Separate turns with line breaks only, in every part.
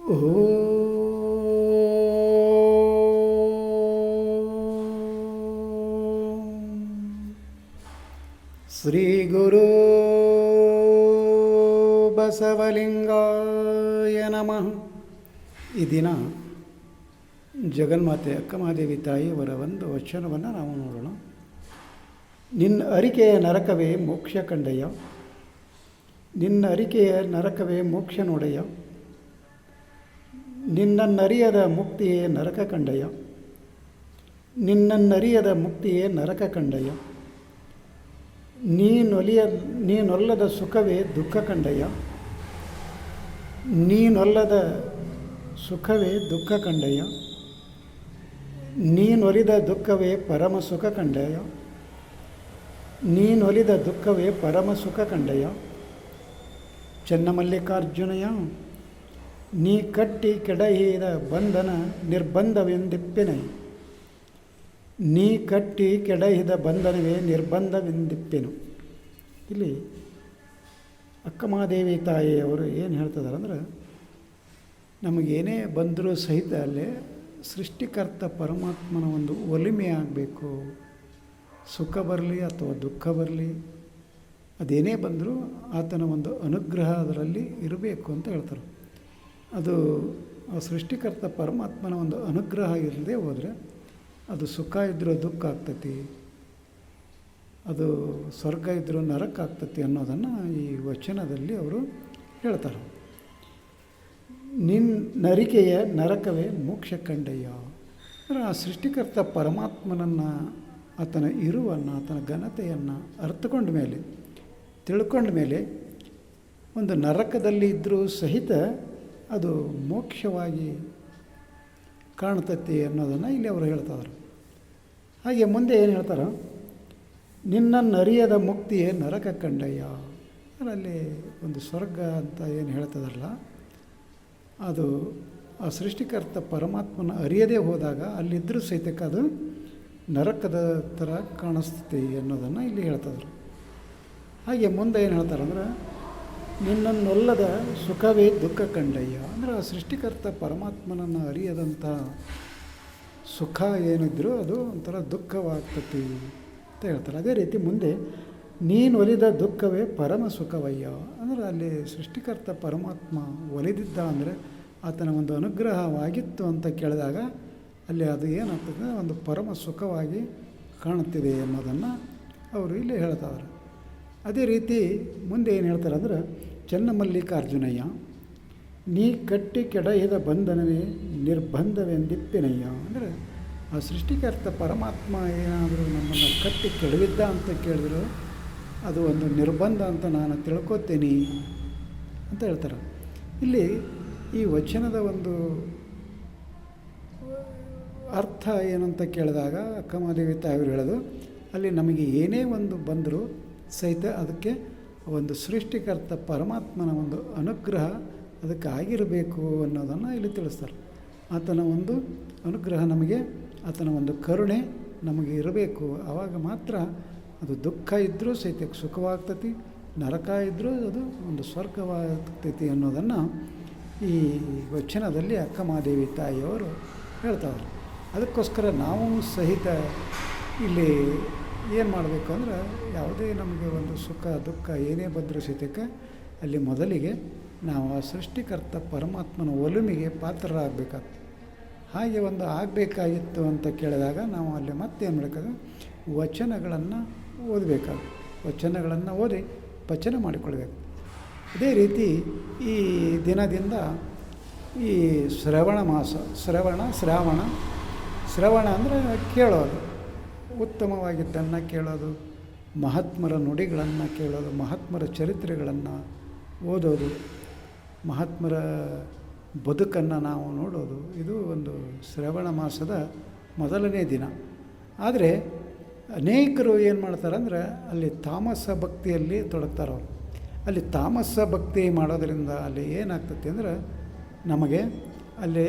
ಶ್ರೀ ಗುರು ಬಸವಲಿಂಗಾಯ ನಮಃ. ಈ ದಿನ ಜಗನ್ಮಾತೆ ಅಕ್ಕಮಹಾದೇವಿ ತಾಯಿಯವರ ಒಂದು ವಚನವನ್ನು ನಾವು ನೋಡೋಣ. ನಿನ್ನ ಅರಿಕೆಯ ನರಕವೇ ಮೋಕ್ಷ ಕಂಡಯ್ಯ, ನಿನ್ನ ಅರಿಕೆಯ ನರಕವೇ ಮೋಕ್ಷ ನೋಡಯ್ಯ, ನಿನ್ನನ್ನರಿಯದ ಮುಕ್ತಿಯೇ ನರಕ ಕಂಡಯ್ಯ, ನಿನ್ನನ್ನರಿಯದ ಮುಕ್ತಿಯೇ ನರಕ ಕಂಡಯ್ಯ, ನೀನೊಲ್ಲದ ಸುಖವೇ ದುಃಖ ಕಂಡಯ್ಯ, ನೀನೊಲ್ಲದ ಸುಖವೇ ದುಃಖ ಕಂಡಯ್ಯ, ನೀನೊಲಿದ ದುಃಖವೇ ಪರಮ ಸುಖ ಕಂಡಯ್ಯ, ನೀನೊಲಿದ ದುಃಖವೇ ಪರಮ ಸುಖ ಕಂಡಯ್ಯ. ಚನ್ನಮಲ್ಲಿಕಾರ್ಜುನಯ್ಯ, ನೀ ಕಟ್ಟಿ ಕೆಡಹಿದ ಬಂಧನ ನಿರ್ಬಂಧವೆಂದಿಪ್ಪೆನೆ, ನೀ ಕಟ್ಟಿ ಕೆಡಹಿದ ಬಂಧನವೇ ನಿರ್ಬಂಧವೆಂದಿಪ್ಪೆನು. ಇಲ್ಲಿ ಅಕ್ಕಮಹಾದೇವಿ ತಾಯಿಯವರು ಏನು ಹೇಳ್ತಿದ್ದಾರೆ ಅಂದರೆ, ನಮಗೇನೇ ಬಂದರೂ ಸಹಿತ ಅಲ್ಲೇ ಸೃಷ್ಟಿಕರ್ತ ಪರಮಾತ್ಮನ ಒಂದು ಒಲಿಮೆ ಆಗಬೇಕು. ಸುಖ ಬರಲಿ ಅಥವಾ ದುಃಖ ಬರಲಿ, ಅದೇನೇ ಬಂದರೂ ಆತನ ಒಂದು ಅನುಗ್ರಹ ಅದರಲ್ಲಿ ಇರಬೇಕು ಅಂತ ಹೇಳ್ತಾರೆ. ಅದು ಆ ಸೃಷ್ಟಿಕರ್ತ ಪರಮಾತ್ಮನ ಒಂದು ಅನುಗ್ರಹ ಇಲ್ಲದೆ ಹೋದರೆ ಅದು ಸುಖ ಇದ್ದರೂ ದುಃಖ ಆಗ್ತತಿ, ಅದು ಸ್ವರ್ಗ ಇದ್ದರೂ ನರಕ ಆಗ್ತತಿ ಅನ್ನೋದನ್ನು ಈ ವಚನದಲ್ಲಿ ಅವರು ಹೇಳ್ತಾರೆ. ನಿನ್ನರಿಕೆಯ ನರಕವೇ ಮೋಕ್ಷ ಕಂಡಯ್ಯ ಅಂದರೆ, ಆ ಸೃಷ್ಟಿಕರ್ತ ಪರಮಾತ್ಮನನ್ನು, ಆತನ ಇರುವನ್ನು, ಆತನ ಘನತೆಯನ್ನು ಅರ್ಥಕೊಂಡ ಮೇಲೆ, ತಿಳ್ಕೊಂಡ ಮೇಲೆ ಒಂದು ನರಕದಲ್ಲಿ ಇದ್ದರೂ ಸಹಿತ ಅದು ಮೋಕ್ಷವಾಗಿ ಕಾಣ್ತತಿ ಅನ್ನೋದನ್ನು ಇಲ್ಲಿ ಅವರು ಹೇಳ್ತಾಯಿದ್ರು. ಹಾಗೆ ಮುಂದೆ ಏನು ಹೇಳ್ತಾರೆ, ನಿನ್ನನ್ನರಿಯದ ಮುಕ್ತಿಯೇ ನರಕ ಕಂಡಯ್ಯ. ಅಲ್ಲಿ ಒಂದು ಸ್ವರ್ಗ ಅಂತ ಏನು ಹೇಳ್ತದಲ್ಲ, ಅದು ಆ ಸೃಷ್ಟಿಕರ್ತ ಪರಮಾತ್ಮನ ಅರಿಯದೇ ಹೋದಾಗ ಅಲ್ಲಿದ್ದರೂ ಸಹಿತಕ್ಕೆ ಅದು ನರಕದ ಥರ ಕಾಣಿಸ್ತತಿ ಅನ್ನೋದನ್ನು ಇಲ್ಲಿ ಹೇಳ್ತಿದ್ರು. ಹಾಗೆ ಮುಂದೆ ಏನು ಹೇಳ್ತಾರೆ ಅಂದರೆ, ನಿನ್ನನ್ನೊಲ್ಲದ ಸುಖವೇ ದುಃಖ ಕಂಡಯ್ಯ ಅಂದರೆ, ಆ ಸೃಷ್ಟಿಕರ್ತ ಪರಮಾತ್ಮನನ್ನು ಅರಿಯದಂಥ ಸುಖ ಏನಿದ್ರೂ ಅದು ಒಂಥರ ದುಃಖವಾಗ್ತತಿ ಅಂತ ಹೇಳ್ತಾರೆ. ಅದೇ ರೀತಿ ಮುಂದೆ ನೀನು ಒಲಿದ ದುಃಖವೇ ಪರಮ ಸುಖವಯ್ಯ ಅಂದರೆ, ಅಲ್ಲಿ ಸೃಷ್ಟಿಕರ್ತ ಪರಮಾತ್ಮ ಒಲಿದಿದ್ದ ಅಂದರೆ ಆತನ ಒಂದು ಅನುಗ್ರಹವಾಗಿತ್ತು ಅಂತ ಕೇಳಿದಾಗ ಅಲ್ಲಿ ಅದು ಏನಾಗ್ತದೆ, ಒಂದು ಪರಮ ಸುಖವಾಗಿ ಕಾಣುತ್ತಿದೆ ಅನ್ನೋದನ್ನು ಅವರು ಇಲ್ಲಿ ಹೇಳ್ತಾರೆ. ಅದೇ ರೀತಿ ಮುಂದೆ ಏನು ಹೇಳ್ತಾರೆ ಅಂದರೆ, ಚನ್ನಮಲ್ಲಿಕಾರ್ಜುನಯ್ಯ, ನೀ ಕಟ್ಟಿ ಕೆಡಹಿದ ಬಂಧನವೇ ನಿರ್ಬಂಧವೆಂದಿಪ್ಪೆನಯ್ಯ ಅಂದರೆ, ಆ ಸೃಷ್ಟಿಕರ್ತ ಪರಮಾತ್ಮ ಏನಾದರೂ ನಮ್ಮನ್ನು ಕಟ್ಟಿ ಕೆಡವಿದ್ದ ಅಂತ ಕೇಳಿದ್ರು ಅದು ಒಂದು ನಿರ್ಬಂಧ ಅಂತ ನಾನು ತಿಳ್ಕೊತೀನಿ ಅಂತ ಹೇಳ್ತಾರೆ. ಇಲ್ಲಿ ಈ ವಚನದ ಒಂದು ಅರ್ಥ ಏನಂತ ಕೇಳಿದಾಗ ಅಕ್ಕಮಹಾದೇವಿ ತಾಯಿಯವರು ಹೇಳೋದು, ಅಲ್ಲಿ ನಮಗೆ ಏನೇ ಒಂದು ಬಂದರೂ ಸಹಿತ ಅದಕ್ಕೆ ಒಂದು ಸೃಷ್ಟಿಕರ್ತ ಪರಮಾತ್ಮನ ಒಂದು ಅನುಗ್ರಹ ಅದಕ್ಕೆ ಆಗಿರಬೇಕು ಅನ್ನೋದನ್ನು ಇಲ್ಲಿ ತಿಳಿಸ್ತಾರೆ. ಆತನ ಒಂದು ಅನುಗ್ರಹ ನಮಗೆ, ಆತನ ಒಂದು ಕರುಣೆ ನಮಗೆ ಇರಬೇಕು. ಆವಾಗ ಮಾತ್ರ ಅದು ದುಃಖ ಇದ್ದರೂ ಸಹಿತ ಸುಖವಾಗ್ತತಿ, ನರಕ ಇದ್ದರೂ ಅದು ಒಂದು ಸ್ವರ್ಗವಾಗ್ತೈತಿ ಅನ್ನೋದನ್ನು ಈ ವಚನದಲ್ಲಿ ಅಕ್ಕಮಹಾದೇವಿ ತಾಯಿಯವರು ಹೇಳ್ತಾರೆ. ಅದಕ್ಕೋಸ್ಕರ ನಾವು ಸಹಿತ ಇಲ್ಲಿ ಏನು ಮಾಡಬೇಕು ಅಂದರೆ, ಯಾವುದೇ ನಮಗೆ ಒಂದು ಸುಖ ದುಃಖ ಏನೇ ಬಂದರೂ ಸಹಿತಕ್ಕೆ ಅಲ್ಲಿ ಮೊದಲಿಗೆ ನಾವು ಆ ಸೃಷ್ಟಿಕರ್ತ ಪರಮಾತ್ಮನ ಒಲುಮೆಗೆ ಪಾತ್ರರಾಗಬೇಕಾಗ್ತದೆ. ಹಾಗೆ ಒಂದು ಆಗಬೇಕಾಗಿತ್ತು ಅಂತ ಕೇಳಿದಾಗ ನಾವು ಅಲ್ಲಿ ಮತ್ತೇನು ಮಾಡಬೇಕಾದ್ರೆ ವಚನಗಳನ್ನು ಓದಬೇಕಾಗುತ್ತೆ. ವಚನಗಳನ್ನು ಓದಿ ಪಚನ ಮಾಡಿಕೊಳ್ಬೇಕು. ಅದೇ ರೀತಿ ಈ ದಿನದಿಂದ ಈ ಶ್ರವಣ ಮಾಸ, ಶ್ರವಣ ಅಂದರೆ ಕೇಳೋದು, ಉತ್ತಮವಾಗಿದ್ದನ್ನು ಕೇಳೋದು, ಮಹಾತ್ಮರ ನುಡಿಗಳನ್ನು ಕೇಳೋದು, ಮಹಾತ್ಮರ ಚರಿತ್ರೆಗಳನ್ನು ಓದೋದು, ಮಹಾತ್ಮರ ಬದುಕನ್ನು ನಾವು ನೋಡೋದು, ಇದು ಒಂದು ಶ್ರವಣ ಮಾಸದ ಮೊದಲನೇ ದಿನ. ಆದರೆ ಅನೇಕರು ಏನು ಮಾಡ್ತಾರೆ ಅಂದರೆ, ಅಲ್ಲಿ ತಾಮಸ ಭಕ್ತಿಯಲ್ಲಿ ತೊಡಗ್ತಾರೆ. ಅವರು ಅಲ್ಲಿ ತಾಮಸ ಭಕ್ತಿ ಮಾಡೋದರಿಂದ ಅಲ್ಲಿ ಏನಾಗ್ತದೆ ಅಂದರೆ, ನಮಗೆ ಅಲ್ಲಿ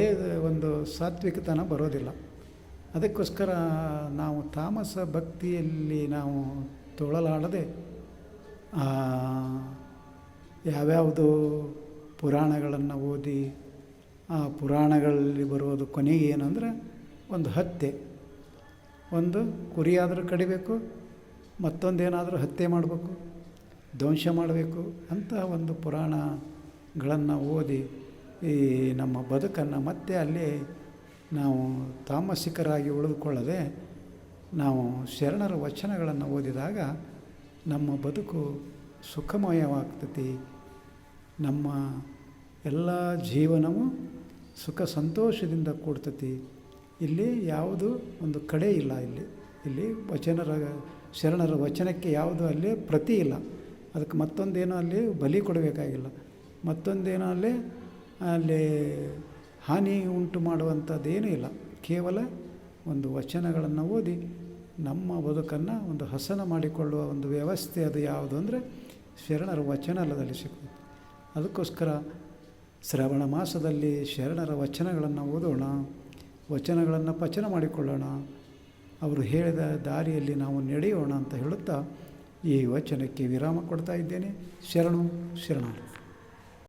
ಒಂದು ಸಾತ್ವಿಕತನ ಬರೋದಿಲ್ಲ. ಅದಕ್ಕೋಸ್ಕರ ನಾವು ತಾಮಸ ಭಕ್ತಿಯಲ್ಲಿ ನಾವು ತೊಳಲಾಡದೆ ಯಾವ್ಯಾವುದು ಪುರಾಣಗಳನ್ನು ಓದಿ ಆ ಪುರಾಣಗಳಲ್ಲಿ ಬರೋದು ಕೊನೆಗೆ ಏನಂದರೆ ಒಂದು ಹತ್ಯೆ, ಒಂದು ಕುರಿಯಾದರೂ ಕಡಿಬೇಕು, ಮತ್ತೊಂದೇನಾದರೂ ಹತ್ಯೆ ಮಾಡಬೇಕು, ಧ್ವಂಸ ಮಾಡಬೇಕು ಅಂತ ಒಂದು ಪುರಾಣಗಳನ್ನು ಓದಿ ಈ ನಮ್ಮ ಬದುಕನ್ನು ಮತ್ತೆ ಅಲ್ಲಿ ನಾವು ತಾಮಸಿಕರಾಗಿ ಉಳಿದುಕೊಳ್ಳದೆ ನಾವು ಶರಣರ ವಚನಗಳನ್ನು ಓದಿದಾಗ ನಮ್ಮ ಬದುಕು ಸುಖಮಯವಾಗ್ತತಿ. ನಮ್ಮ ಎಲ್ಲ ಜೀವನವೂ ಸುಖ ಸಂತೋಷದಿಂದ ಕೂಡ್ತತಿ. ಇಲ್ಲಿ ಯಾವುದು ಒಂದು ಕಡೆ ಇಲ್ಲ. ಇಲ್ಲಿ ಶರಣರ ವಚನಕ್ಕೆ ಯಾವುದು ಅಲ್ಲಿ ಪ್ರತಿ ಇಲ್ಲ. ಅದಕ್ಕೆ ಮತ್ತೊಂದೇನೋ ಅಲ್ಲಿ ಬಲಿ ಕೊಡಬೇಕಾಗಿಲ್ಲ, ಮತ್ತೊಂದೇನೋ ಅಲ್ಲಿ ಹಾನಿ ಉಂಟು ಮಾಡುವಂಥದ್ದೇನೂ ಇಲ್ಲ. ಕೇವಲ ಒಂದು ವಚನಗಳನ್ನು ಓದಿ ನಮ್ಮ ಬದುಕನ್ನು ಒಂದು ಹಸನ ಮಾಡಿಕೊಳ್ಳುವ ಒಂದು ವ್ಯವಸ್ಥೆ ಅದು ಯಾವುದು ಅಂದರೆ ಶರಣರ ವಚನದಲ್ಲಿ ಸಿಗ್ತದೆ. ಅದಕ್ಕೋಸ್ಕರ ಶ್ರವಣ ಮಾಸದಲ್ಲಿ ಶರಣರ ವಚನಗಳನ್ನು ಓದೋಣ, ವಚನಗಳನ್ನು ಪಚನ ಮಾಡಿಕೊಳ್ಳೋಣ, ಅವರು ಹೇಳಿದ ದಾರಿಯಲ್ಲಿ ನಾವು ನಡೆಯೋಣ ಅಂತ ಹೇಳುತ್ತಾ ಈ ವಚನಕ್ಕೆ ವಿರಾಮ ಕೊಡ್ತಾ ಇದ್ದೇನೆ. ಶರಣು ಶರಣಾರ್ಥಿ.